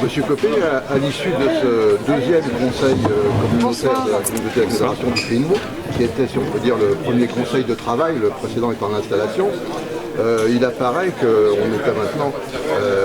Monsieur Copé, à l'issue de ce deuxième conseil communautaire de la communauté d'agglomération du Pays de Meaux, qui était, si on peut dire, le premier conseil de travail, le précédent est en installation, il apparaît qu'on était maintenant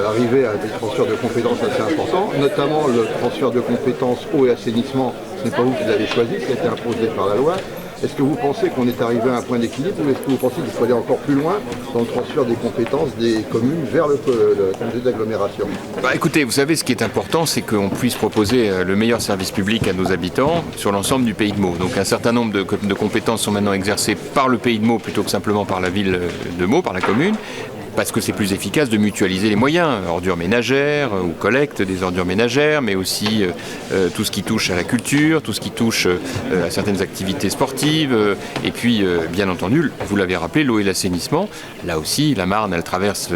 arrivé à des transferts de compétences assez importants, notamment le transfert de compétences eau et assainissement. Ce n'est pas vous qui l'avez choisi, ça a été imposé par la loi. Est-ce que vous pensez qu'on est arrivé à un point d'équilibre ou est-ce que vous pensez qu'il faut aller encore plus loin dans le transfert des compétences des communes vers le comité d'agglomération? Écoutez, vous savez, ce qui est important, c'est qu'on puisse proposer le meilleur service public à nos habitants sur l'ensemble du Pays de Meaux. Donc un certain nombre de compétences sont maintenant exercées par le Pays de Meaux plutôt que simplement par la ville de Meaux, par la commune, parce que c'est plus efficace de mutualiser les moyens, ordures ménagères ou collecte des ordures ménagères, mais aussi tout ce qui touche à la culture, tout ce qui touche à certaines activités sportives, et puis bien entendu, vous l'avez rappelé, l'eau et l'assainissement. Là aussi, la Marne, elle traverse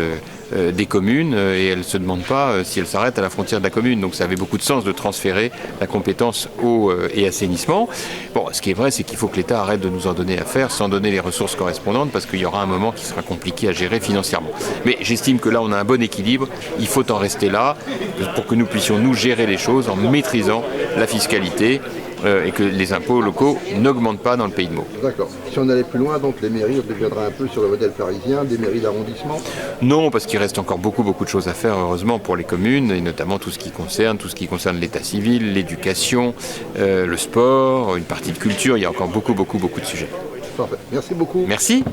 des communes et elle ne se demande pas si elle s'arrête à la frontière de la commune. Donc ça avait beaucoup de sens de transférer la compétence eau et assainissement. Bon, ce qui est vrai, c'est qu'il faut que l'État arrête de nous en donner à faire sans donner les ressources correspondantes parce qu'il y aura un moment qui sera compliqué à gérer financièrement. Mais j'estime que là, on a un bon équilibre. Il faut en rester là pour que nous puissions nous gérer les choses en maîtrisant la fiscalité et que les impôts locaux n'augmentent pas dans le Pays de Meaux. D'accord. Si on allait plus loin, donc les mairies deviendraient un peu sur le modèle parisien, des mairies d'arrondissement? Non, parce qu'il reste encore beaucoup de choses à faire, heureusement, pour les communes, et notamment tout ce qui concerne l'état civil, l'éducation, le sport, une partie de culture. Il y a encore beaucoup de sujets. Parfait. Merci beaucoup. Merci.